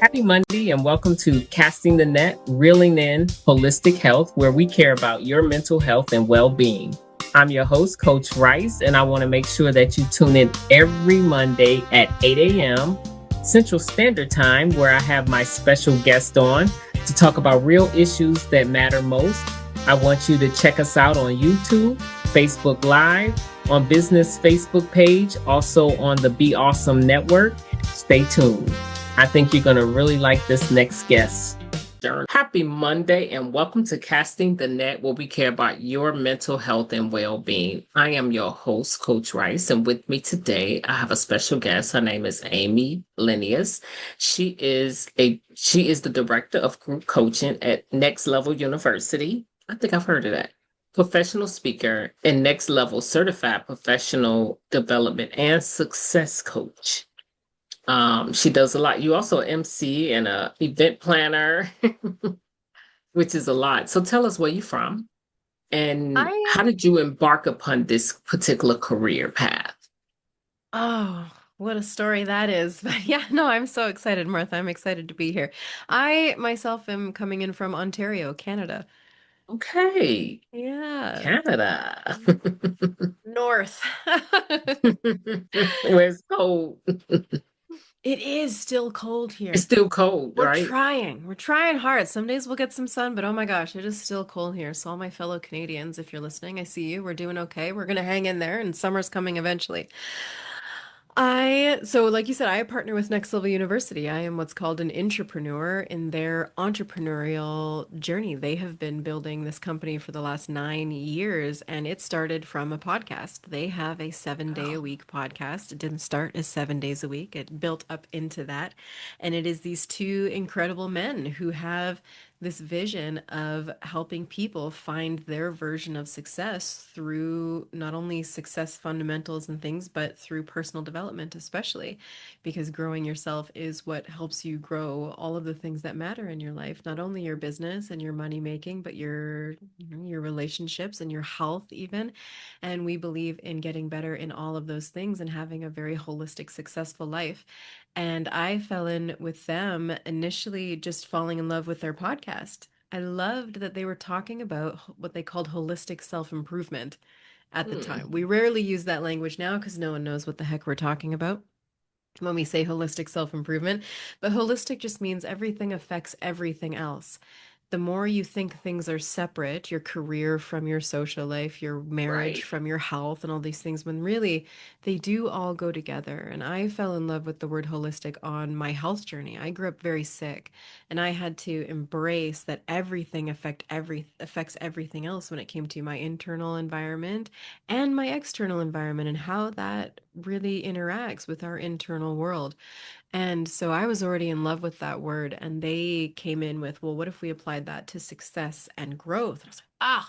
Happy Monday and welcome to Casting the Net, Reeling in Holistic Health, where we care about your mental health and well-being. I'm your host, Coach Rice, and I want to make sure that you tune in every Monday at 8 a.m. Central Standard Time, where I have my special guest on to talk about real issues that matter most. I want you to check us out on YouTube, Facebook Live, on Business Facebook page, also on the Be Awesome Network. Stay tuned. I think you're going to really like this next guest. Happy Monday and welcome to Casting the Net, where we care about your mental health and well-being. I am your host, Coach Rice, and with me today, I have a special guest. Her name is Amy Lenius. She is the director of group coaching at Next Level University. I think I've heard of that. Professional speaker and Next Level certified professional development and success coach. She does a lot. You also MC and a event planner, which is a lot. So tell us where you're from and how did you embark upon this particular career path? Oh, what a story that is. But yeah, no, I'm so excited, Martha. I'm excited to be here. I myself am coming in from Ontario, Canada. Okay, Yeah, Canada. north. Where it's cold. It is still cold It's here. still cold, We're right? trying. We're trying hard. Some days we'll get some sun, but oh my gosh, it is still cold here. So all my fellow Canadians, if you're listening, I see you. We're doing okay. We're gonna hang in there, and summer's coming eventually. So like you said, I partner with Next Level University. I am what's called an entrepreneur in their entrepreneurial journey. They have been building this company for the last 9 years, and it started from a podcast. They have a 7 day a Oh, week podcast. It didn't start as 7 days a week, it built up into that. And it is these two incredible men who have this vision of helping people find their version of success through not only success fundamentals and things, but through personal development, especially because growing yourself is what helps you grow all of the things that matter in your life, not only your business and your money making, but your relationships and your health even. And we believe in getting better in all of those things and having a very holistic, successful life. And I fell in with them initially just falling in love with their podcast. I loved that they were talking about what they called holistic self improvement at the time. hmm. We rarely use that language now because no one knows what the heck we're talking about when we say holistic self improvement. But holistic just means everything affects everything else. The more you think things are separate, your career from your social life, your marriage Right. from your health, and all these things, when really they do all go together. And I fell in love with the word holistic on my health journey. I grew up very sick, and I had to embrace that everything affects everything else when it came to my internal environment and my external environment and how that really interacts with our internal world. And so I was already in love with that word, and they came in with, well, what if we applied that to success and growth? And I was like,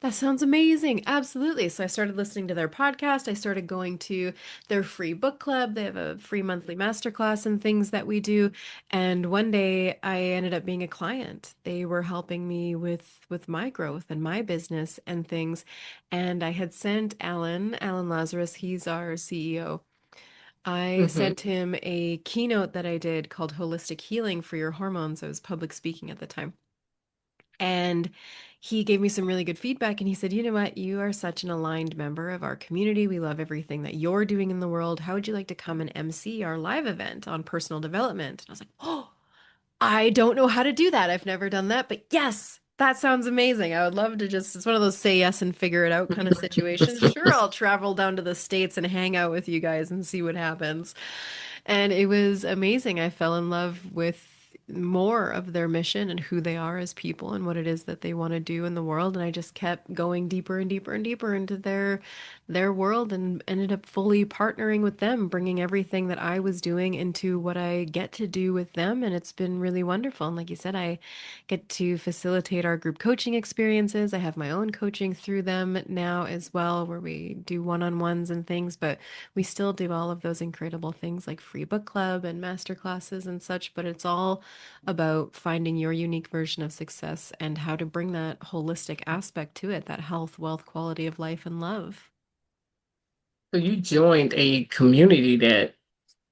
that sounds amazing. Absolutely. So I started listening to their podcast. I started going to their free book club. They have a free monthly masterclass and things that we do. And one day I ended up being a client. They were helping me with my growth and my business and things. And I had sent Alan Lazarus, he's our CEO. I Hmm. sent him a keynote that I did called Holistic Healing for Your Hormones. I was public speaking at the time. And he gave me some really good feedback. And he said, you know what? You are such an aligned member of our community. We love everything that you're doing in the world. How would you like to come and MC our live event on personal development? And I was like, oh, I don't know how to do that. I've never done that. But yes, that sounds amazing. I would love to just, it's one of those say yes and figure it out kind of situations. Sure, I'll travel down to the States and hang out with you guys and see what happens. And it was amazing. I fell in love with more of their mission and who they are as people and what it is that they want to do in the world. And I just kept going deeper and deeper and deeper into their world and ended up fully partnering with them, bringing everything that I was doing into what I get to do with them. And it's been really wonderful. And like you said, I get to facilitate our group coaching experiences. I have my own coaching through them now as well, where we do one-on-ones and things, but we still do all of those incredible things like free book club and master classes and such, but it's all about finding your unique version of success and how to bring that holistic aspect to it, that health, wealth, quality of life, and love. So you joined a community that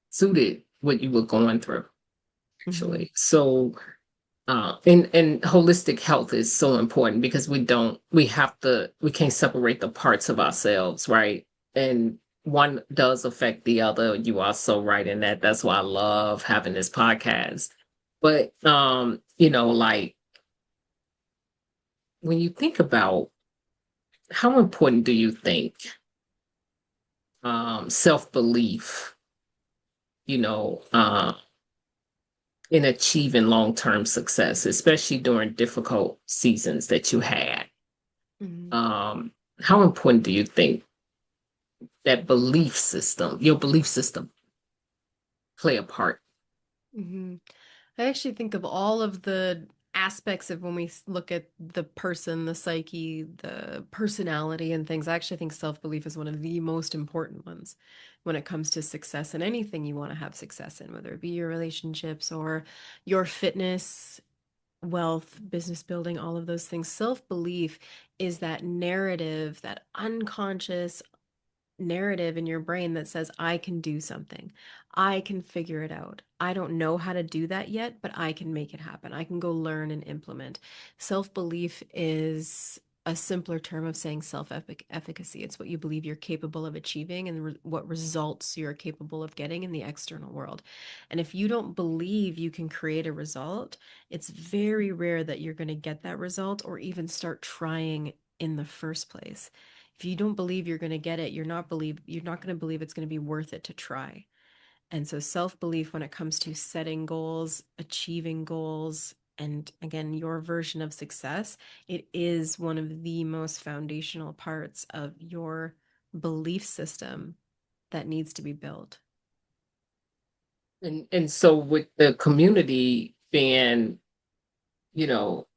suited what you were going through. Mm-hmm. actually. So, and holistic health is so important because we can't separate the parts of ourselves, right? And one does affect the other. You are so right in that. That's why I love having this podcast. But, like when you think about how important do you think self-belief, you know, in achieving long-term success, especially during difficult seasons that you had? Mm-hmm. How important do you think that your belief system, play a part? Mm-hmm. I actually think of all of the aspects of when we look at the person, the psyche, the personality, and things. I actually think self-belief is one of the most important ones when it comes to success in anything you want to have success in, whether it be your relationships or your fitness, wealth, business building, all of those things. Self-belief is that narrative, that unconscious narrative in your brain that says, I can do something. I can figure it out. I don't know how to do that yet, but I can make it happen. I can go learn and implement. Self belief is a simpler term of saying self efficacy. It's what you believe you're capable of achieving and what results you're capable of getting in the external world. And if you don't believe you can create a result, it's very rare that you're going to get that result or even start trying in the first place. If you don't believe you're going to get it, you're not going to believe it's going to be worth it to try. And so self-belief when it comes to setting goals, achieving goals, and again, your version of success, it is one of the most foundational parts of your belief system that needs to be built. And so with the community being, you know,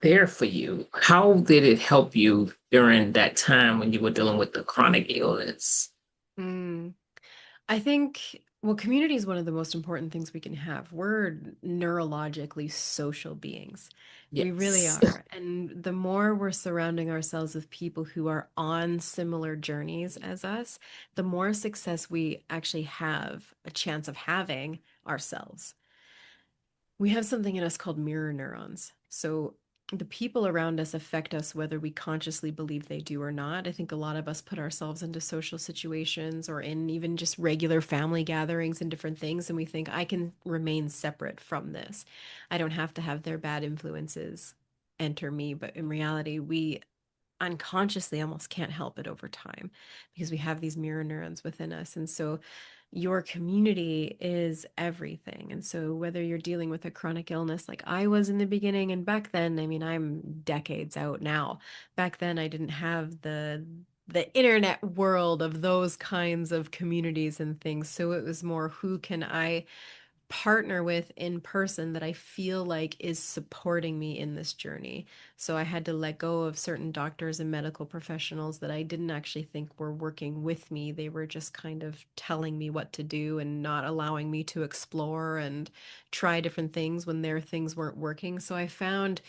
there for you, how did it help you during that time when you were dealing with the chronic illness? Mm. I think, well, community is one of the most important things we can have. We're neurologically social beings. We really Yes. are. And the more we're surrounding ourselves with people who are on similar journeys as us, the more success we actually have a chance of having ourselves. We have something in us called mirror neurons. So the people around us affect us whether we consciously believe they do or not. I think a lot of us put ourselves into social situations or in even just regular family gatherings and different things, and we think, I can remain separate from this. I don't have to have their bad influences enter me. But in reality, we unconsciously almost can't help it over time because we have these mirror neurons within us. And so your community is everything. And so whether you're dealing with a chronic illness like I was in the beginning, and back then, I mean, I'm decades out now. Back then I didn't have the internet world of those kinds of communities and things. So it was more, who can I partner with in person that I feel like is supporting me in this journey. So I had to let go of certain doctors and medical professionals that I didn't actually think were working with me. They were just kind of telling me what to do and not allowing me to explore and try different things when their things weren't working. So I found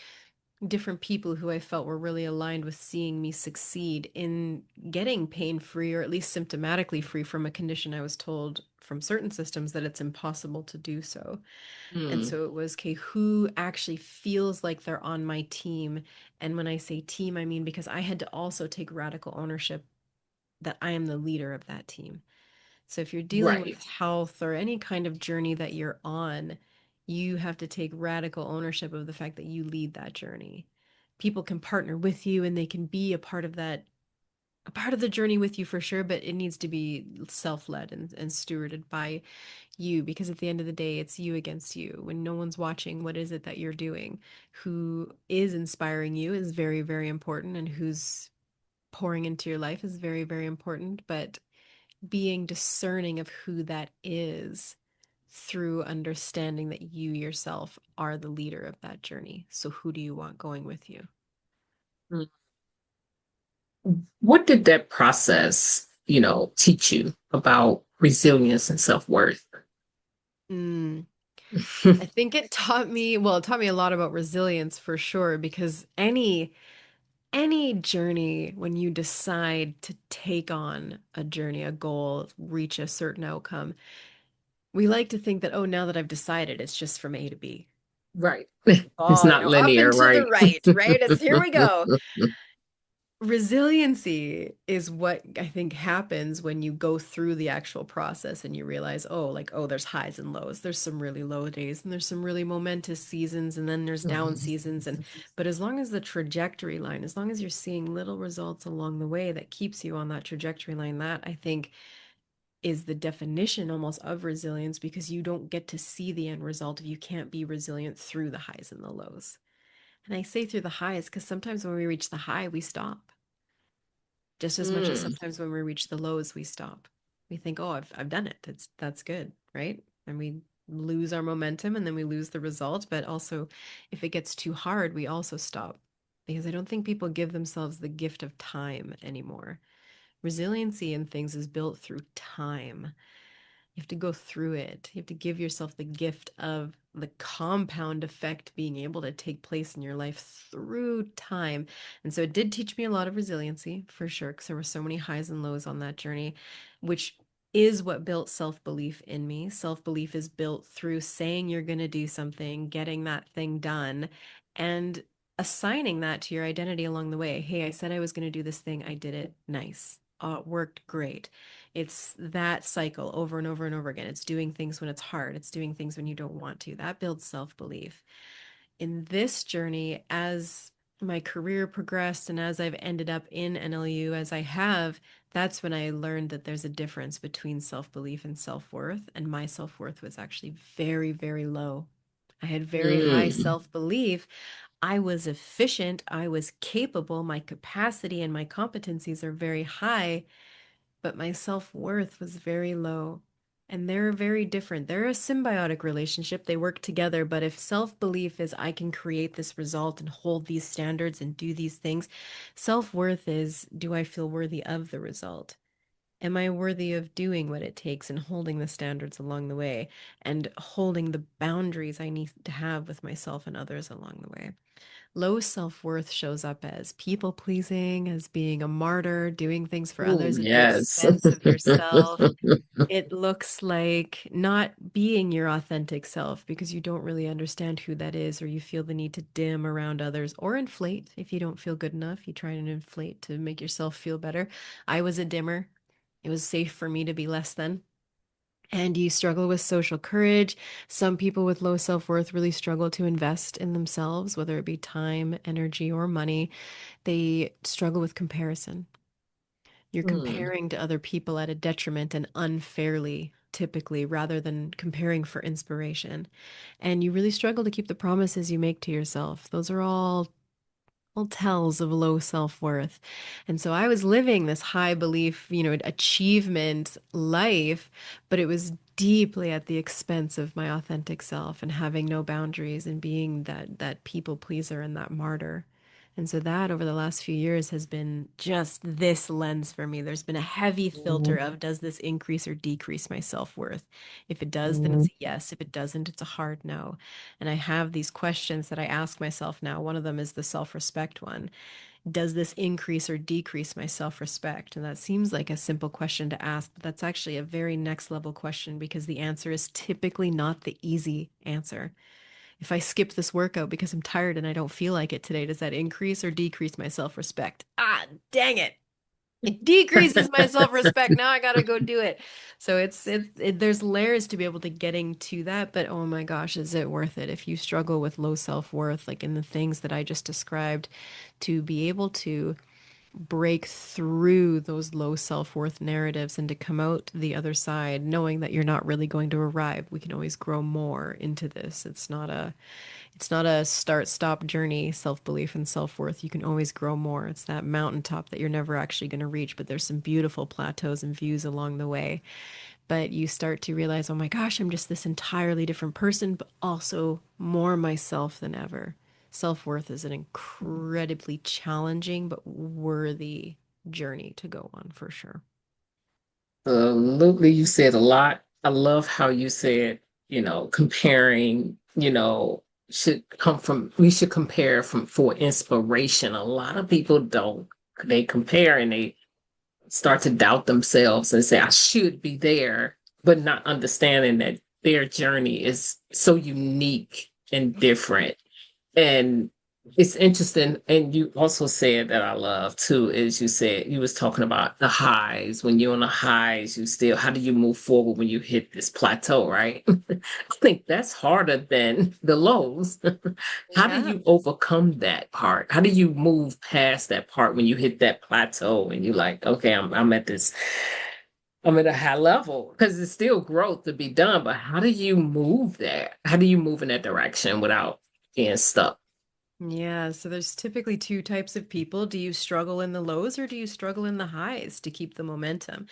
different people who I felt were really aligned with seeing me succeed in getting pain free or at least symptomatically free from a condition I was told from certain systems that it's impossible to do so. And Mm, so it was, okay, who actually feels like they're on my team? And when I say team, I mean because I had to also take radical ownership that I am the leader of that team. So if you're dealing with right. health or any kind of journey that you're on, you have to take radical ownership of the fact that you lead that journey. People can partner with you and they can be a part of that, a part of the journey with you for sure, but it needs to be self-led and stewarded by you, because at the end of the day, it's you against you. When no one's watching, what is it that you're doing? Who is inspiring you is very, very important, and who's pouring into your life is very, very important. But being discerning of who that is through understanding that you yourself are the leader of that journey. So who do you want going with you? Mm. What did that process, teach you about resilience and self-worth? Mm, I think it taught me, well, it taught me a lot about resilience for sure, because any journey, when you decide to take on a journey, a goal, reach a certain outcome, We like to think that, oh, now that I've decided, it's just from A to B. Right. It's Oh, not up linear, and to the right? right, right? It's here we go. Resiliency is what I think happens when you go through the actual process and you realize, oh, like, oh, there's highs and lows. There's some really low days and there's some really momentous seasons and then there's down seasons. But as long as the trajectory line, as long as you're seeing little results along the way that keeps you on that trajectory line, that I think is the definition almost of resilience, because you don't get to see the end result if you can't be resilient through the highs and the lows. And I say through the highs because sometimes when we reach the high, we stop just as much as Mm. sometimes when we reach the lows, we stop. We think, oh, I've done it. That's good, right? And we lose our momentum and then we lose the result. But also, if it gets too hard, we also stop, because I don't think people give themselves the gift of time anymore. Resiliency in things is built through time. You have to go through it. You have to give yourself the gift of the compound effect being able to take place in your life through time. And so it did teach me a lot of resiliency for sure, because there were so many highs and lows on that journey, which is what built self belief in me. Self belief is built through saying you're going to do something, getting that thing done, and assigning that to your identity along the way. Hey, I said I was going to do this thing. I did it. Nice. It worked great. It's that cycle over and over and over again. It's doing things when it's hard. It's doing things when you don't want to. That builds self-belief. In this journey, as my career progressed and as I've ended up in NLU as I have, that's when I learned that there's a difference between self-belief and self-worth. And my self-worth was actually very, very low. I had very high Mm. self-belief. I was efficient. I was capable. My capacity and my competencies are very high, but my self-worth was very low. And they're very different. They're a symbiotic relationship. They work together. But if self-belief is I can create this result and hold these standards and do these things, self-worth is do I feel worthy of the result? Am I worthy of doing what it takes and holding the standards along the way and holding the boundaries I need to have with myself and others along the way? Low self worth shows up as people pleasing, as being a martyr, doing things for Oh, others at the yes. expense of yourself. It looks like not being your authentic self because you don't really understand who that is, or you feel the need to dim around others or inflate. If you don't feel good enough, you try and inflate to make yourself feel better. I was a dimmer. It was safe for me to be less than. And you struggle with social courage. Some people with low self worth really struggle to invest in themselves, whether it be time, energy, or money. They struggle with comparison. You're Mm. comparing to other people at a detriment and unfairly, typically, rather than comparing for inspiration. And you really struggle to keep the promises you make to yourself. Those are all tells of low self-worth. And so I was living this high belief, achievement life, but it was deeply at the expense of my authentic self and having no boundaries and being that people pleaser and that martyr. And so that over the last few years has been just this lens for me. There's been a heavy filter of does this increase or decrease my self-worth? If it does, then Mm. it's a yes. If it doesn't, it's a hard no. And I have these questions that I ask myself now. One of them is the self respect one. Does this increase or decrease my self respect? And that seems like a simple question to ask, but that's actually a very next level question, because the answer is typically not the easy answer. If I skip this workout because I'm tired and I don't feel like it today, does that increase or decrease my self respect? Ah, dang it. It decreases my self-respect. Now I gotta go do it. So there's layers to be able to getting to that, but oh my gosh, is it worth it? If you struggle with low self-worth, like in the things that I just described, to be able to break through those low self-worth narratives and to come out the other side, knowing that you're not really going to arrive. We can always grow more into this. It's not a start stop journey, self belief and self worth. You can always grow more. It's that mountaintop that you're never actually going to reach, but there's some beautiful plateaus and views along the way. But you start to realize, oh my gosh, I'm just this entirely different person, but also more myself than ever. Self worth is an incredibly challenging but worthy journey to go on for sure. Absolutely. You said a lot. I love how you said, comparing, we should compare for inspiration. A lot of people don't. They compare and they start to doubt themselves and say, I should be there. but not understanding that their journey is so unique and different. And it's interesting. And you also said that I love too, is you said you was talking about the highs. When you're on the highs, you still, how do you move forward when you hit this plateau, right? I think that's harder than the lows. How do Yeah. you overcome that part? How do you move past that part when you hit that plateau and you're like, okay, I'm at this, I'm at a high level because it's still growth to be done, but how do you move there? How do you move in that direction without being stuck? Yeah, so there's typically two types of people. Do you struggle in the lows or do you struggle in the highs to keep the momentum?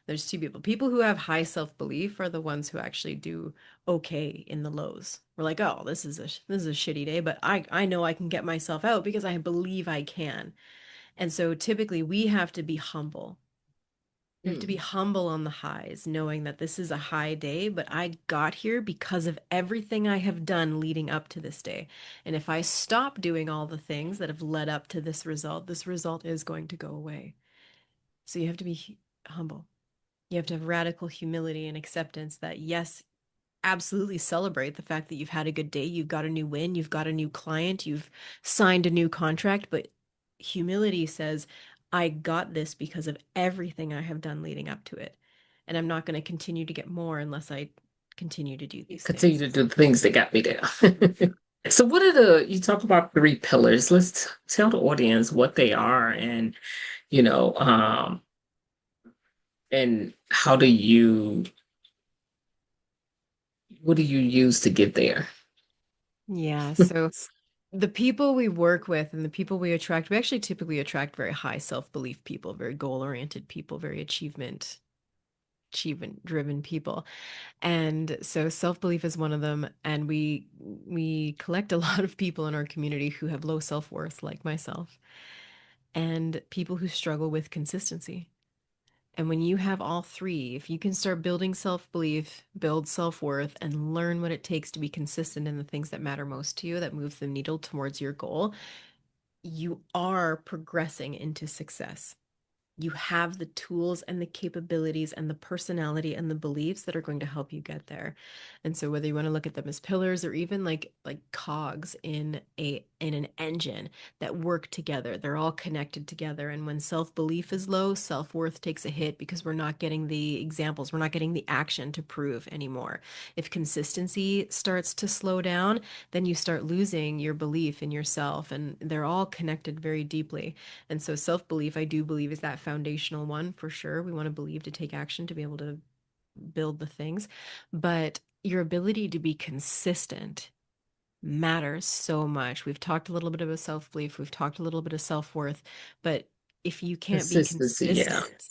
There's two people. People who have high self-belief are the ones who actually do okay in the lows. We're like, "Oh, this is a shitty day, but I know I can get myself out because I believe I can." And so typically we have to be humble. We have to be Hmm. humble on the highs, knowing that this is a high day, but I got here because of everything I have done leading up to this day. And if I stop doing all the things that have led up to this result is going to go away. So you have to be humble. You have to have radical humility and acceptance that, yes, absolutely celebrate the fact that you've had a good day, you've got a new win, you've got a new client, you've signed a new contract, but humility says, I got this because of everything I have done leading up to it. And I'm not going to continue to get more unless I continue to do these Continue things. to do the things that got me there. So, what are you talk about three pillars? Let's tell the audience what they are you know, um, and what do you use to get there? Yeah, so the people we work with and the people we attract, we actually typically attract very high self-belief people, very goal-oriented people, very achievement driven people. And so self-belief is one of them, and we collect a lot of people in our community who have low self-worth like myself and people who struggle with consistency. And when you have all three, if you can start building self-belief, build self-worth, and learn what it takes to be consistent in the things that matter most to you, that move the needle towards your goal, you are progressing into success. You have the tools and the capabilities and the personality and the beliefs that are going to help you get there. And so whether you want to look at them as pillars or even like cogs in an engine that work together, they're all connected together. And when self-belief is low, self-worth takes a hit because we're not getting the examples, we're not getting the action to prove anymore. If consistency starts to slow down, then you start losing your belief in yourself, and they're all connected very deeply. And so self belief, I do believe, is that foundational one for sure. We want to believe to take action to be able to build the things. But your ability to be consistent matters so much. We've talked a little bit about self belief, we've talked a little bit of self worth, but if you can't be Consistency, yeah. consistent,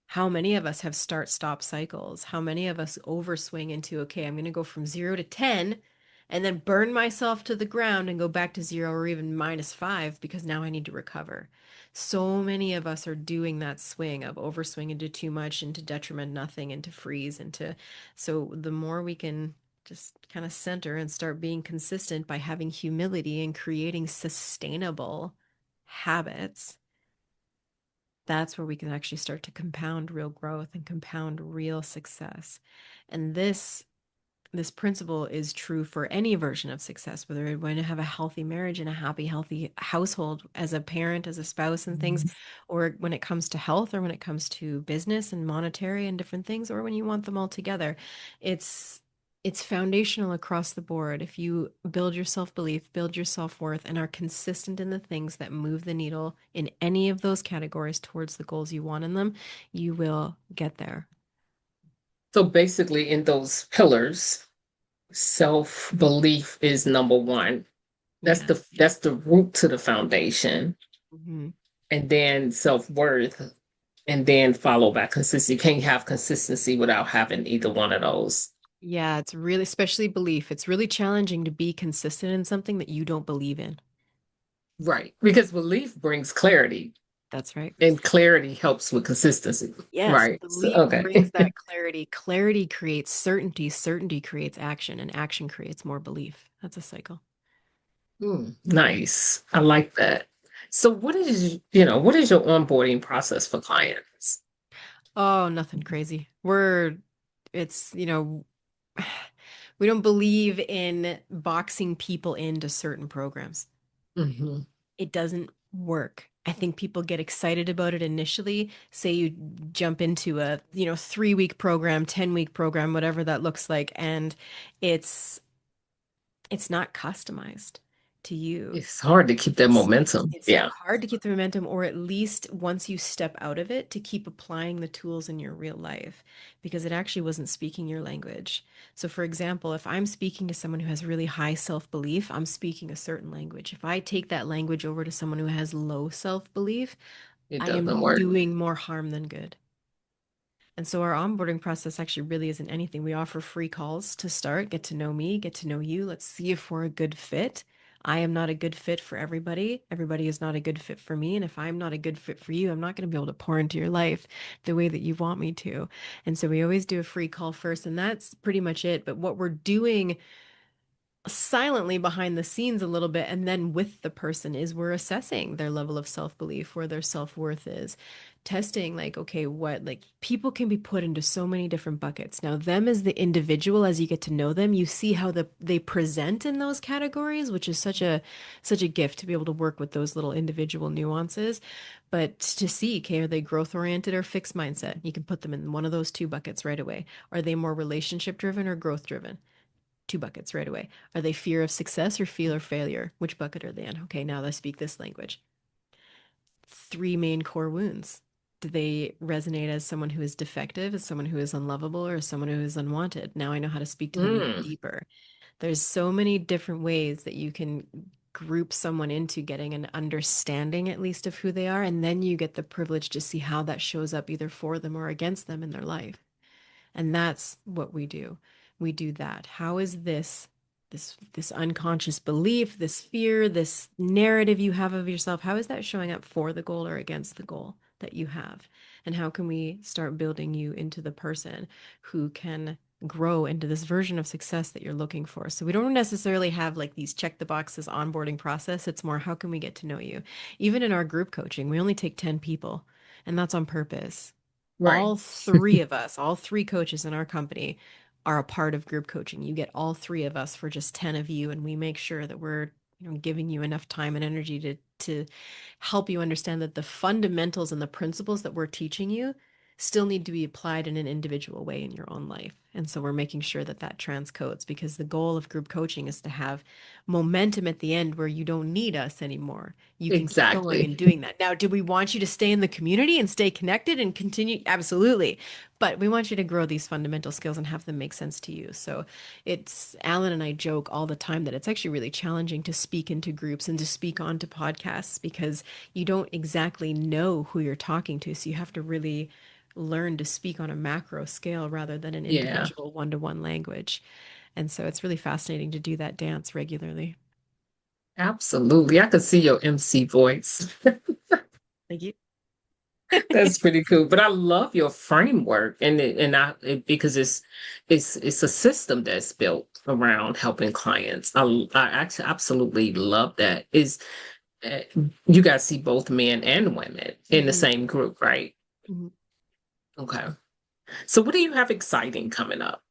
how many of us have start stop cycles? How many of us overswing into, okay, I'm going to go from 0 to 10 and then burn myself to the ground and go back to 0 or even -5 because now I need to recover. So many of us are doing that swing of overswing into too much, into detriment, nothing, into freeze, into so the more we can just kind of center and start being consistent by having humility and creating sustainable habits, that's where we can actually start to compound real growth and compound real success. And this principle is true for any version of success, whether you want to have a healthy marriage and a happy, healthy household as a parent, as a spouse, and things, or when it comes to health, or when it comes to business and monetary and different things, or when you want them all together. It's it's foundational across the board. If you build your self-belief, build your self-worth, and are consistent in the things that move the needle in any of those categories towards the goals you want in them, you will get there. So basically, in those pillars, self-belief is number one. Yeah. That's the root to the foundation, Mhm. and then self-worth, and then followed by consistency. You can't have consistency without having either one of those. Yeah, it's really, especially belief. It's really challenging to be consistent in something that you don't believe in. Right. Because belief brings clarity, That's right. and clarity helps with consistency. Yes, Right. So, belief okay. brings that clarity. Clarity creates certainty. Certainty creates action, and action creates more belief. That's a cycle. Nice. I like that. So what is your onboarding process for clients? Oh, nothing crazy. It's, we don't believe in boxing people into certain programs. Hmm. It doesn't work. I think people get excited about it initially. Say you jump into a, 3-week program, 10-week program, whatever that looks like, and it's it's not customized to you. It's hard to keep that It's momentum. it's Yeah, hard to keep the momentum, or at least once you step out of it, to keep applying the tools in your real life, because it actually wasn't speaking your language. So, for example, if I'm speaking to someone who has really high self-belief, I'm speaking a certain language. If I take that language over to someone who has low self-belief, it I am doesn't work. doing more harm than good. And so our onboarding process actually really isn't anything. We offer free calls to start, get to know me, get to know you. Let's see if we're a good fit. I am not a good fit for everybody. Everybody is not a good fit for me. And if I'm not a good fit for you, I'm not going to be able to pour into your life the way that you want me to. And so we always do a free call first, and that's pretty much it. But what we're doing silently behind the scenes a little bit and then with the person is we're assessing their level of self-belief, where their self-worth is, testing like, okay, what, like, people can be put into so many different buckets. Now them as the individual, as you get to know them, you see how they present in those categories, which is such a gift to be able to work with those little individual nuances. But to see, okay, are they growth oriented or fixed mindset? You can put them in one of those two buckets right away. Are they more relationship driven or growth driven? Two buckets right away. Are they fear of success or fear of failure? Which bucket are they in? Okay, now they speak this language. Three main core wounds. Do they resonate as someone who is defective, as someone who is unlovable, or as someone who is unwanted? Now I know how to speak to them even Mm, deeper. There's so many different ways that you can group someone into getting an understanding, at least, of who they are. And then you get the privilege to see how that shows up either for them or against them in their life. And that's what we do. We do that. How is this unconscious belief, this fear, this narrative you have of yourself, how is that showing up for the goal or against the goal that you have? And how can we start building you into the person who can grow into this version of success that you're looking for? So we don't necessarily have like these check the boxes onboarding process. It's more, how can we get to know you? Even in our group coaching, we only take 10 people, and that's on purpose. right. All three of us, all three coaches in our company are a part of group coaching. You get all three of us for just 10 of you, and we make sure that we're, giving you enough time and energy to help you understand that the fundamentals and the principles that we're teaching you still need to be applied in an individual way in your own life. And so we're making sure that that transcodes, because the goal of group coaching is to have momentum at the end where you don't need us anymore. You can keep going Exactly. and doing that. Now, do we want you to stay in the community and stay connected and continue? Absolutely. But we want you to grow these fundamental skills and have them make sense to you. So it's, Alan and I joke all the time that it's actually really challenging to speak into groups and to speak onto podcasts, because you don't exactly know who you're talking to. So you have to really learn to speak on a macro scale rather than an Yeah, individual one-to-one language. And so it's really fascinating to do that dance regularly. absolutely. I could see your MC voice. Thank you. That's pretty cool. But I love your framework, and because it's a system that's built around helping clients. I actually absolutely love that. Is uh, you guys see both men and women in the Mhm, same group, right? mhm. Okay. So what do you have exciting coming up?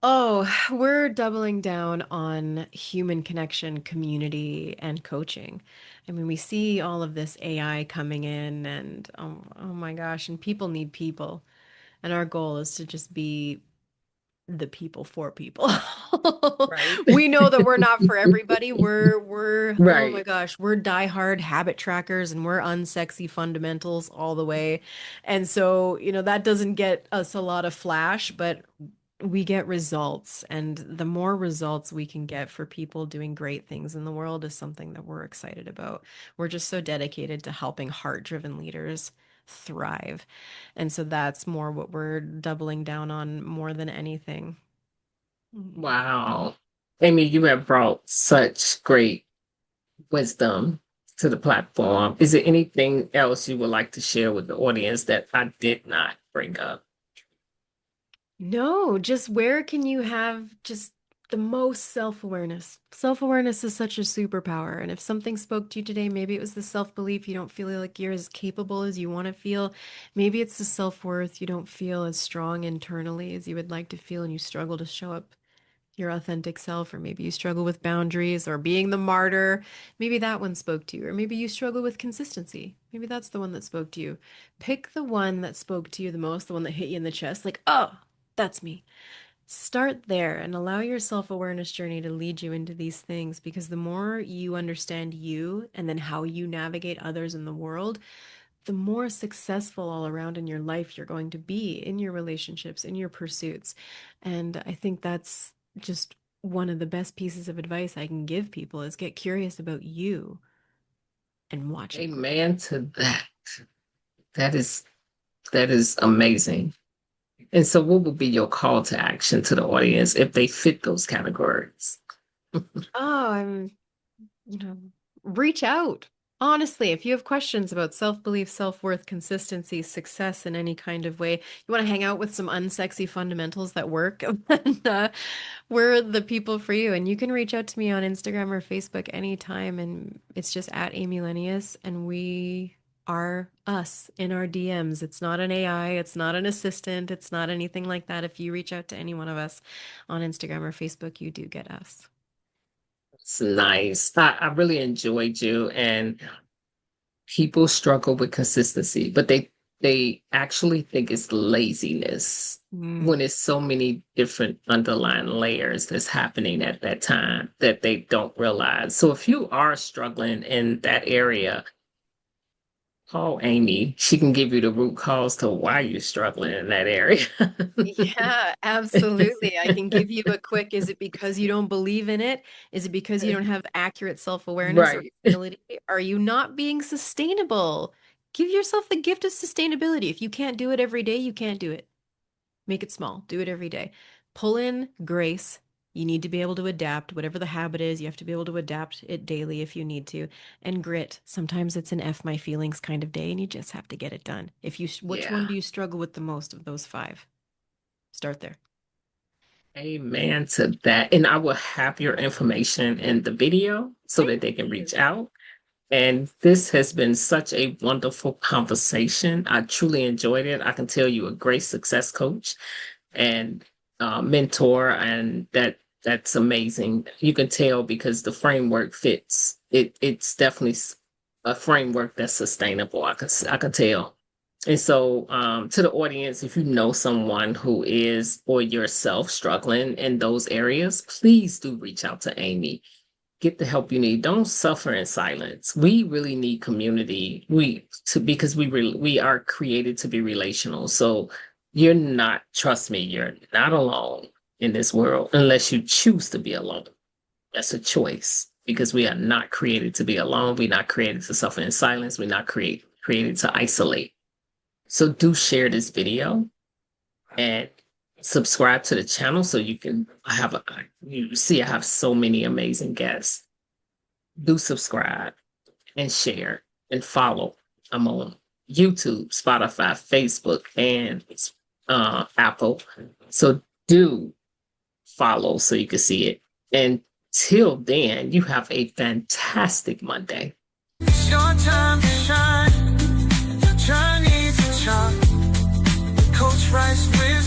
Oh, we're doubling down on human connection, community, and coaching. I mean, we see all of this AI coming in, and oh my gosh, and people need people. And our goal is to just be the people for people. Right. We know that we're not for everybody. We're oh my Right. gosh, we're diehard habit trackers, and we're unsexy fundamentals all the way. And so, that doesn't get us a lot of flash, but we get results, and the more results we can get for people doing great things in the world is something that we're excited about. We're just so dedicated to helping heart-driven leaders thrive. And so that's more what we're doubling down on more than anything. Mhm. Wow. Amy, you have brought such great wisdom to the platform. Is there anything else you would like to share with the audience that I did not bring up? No, just where can you have just the most self-awareness. Self-awareness is such a superpower. And if something spoke to you today, maybe it was the self-belief you don't feel like you're as capable as you want to feel. Maybe it's the self-worth you don't feel as strong internally as you would like to feel, and you struggle to show up your authentic self, or maybe you struggle with boundaries or being the martyr. Maybe that one spoke to you, or maybe you struggle with consistency. Maybe that's the one that spoke to you. Pick the one that spoke to you the most, the one that hit you in the chest, like, oh, that's me. Start there and allow your self-awareness journey to lead you into these things, because the more you understand you and then how you navigate others in the world, the more successful all around in your life you're going to be, in your relationships, in your pursuits. And I think that's just one of the best pieces of advice I can give people, is get curious about you and watch it grow. Amen to that. That is that is amazing. And so what would be your call to action to the audience if they fit those categories? Oh, you know, reach out. Honestly, if you have questions about self-belief, self-worth, consistency, success in any kind of way, you want to hang out with some unsexy fundamentals that work, then we're the people for you. And you can reach out to me on Instagram or Facebook anytime. And it's just at Amy Lenius. And we are us in our DMs. It's not an AI, it's not an assistant, it's not anything like that. If you reach out to any one of us on Instagram or Facebook, you do get us. It's nice. I really enjoyed you. And people struggle with consistency, but they actually think it's laziness Mm. when it's so many different underlying layers that's happening at that time that they don't realize. So if you are struggling in that area, call Amy. She can give you the root cause to why you're struggling in that area. Yeah, absolutely. I can give you a quick, is it because you don't believe in it? Is it because you don't have accurate self-awareness or Right. humility? Are you not being sustainable? Give yourself the gift of sustainability. If you can't do it every day, you can't do it. Make it small. Do it every day. Pull in grace. You need to be able to adapt. Whatever the habit is, you have to be able to adapt it daily if you need to. And grit. Sometimes it's an F my feelings kind of day, and you just have to get it done. Which one Yeah. do you struggle with the most of those five? Start there. Amen to that. And I will have your information in the video so Thank that they can you. reach out. And this has been such a wonderful conversation. I truly enjoyed it. I can tell you a great success coach and mentor, and that's amazing. You can tell because the framework fits. It's definitely a framework that's sustainable. I can tell. And so, to the audience, if you know someone who is or yourself struggling in those areas, please do reach out to Amy. Get the help you need. Don't suffer in silence. We really need community. Because we are created to be relational. So you're not, trust me, you're not alone in this world unless you choose to be alone. That's a choice because we are not created to be alone. We're not created to suffer in silence. We're not created to isolate. So do share this video and subscribe to the channel so you can you see I have so many amazing guests. Do subscribe and share and follow. I'm on YouTube, Spotify, Facebook, and Apple. So do follow so you can see it. Until then, you have a fantastic Monday. It's your time to shine. Your journey to chart. Coach Rice with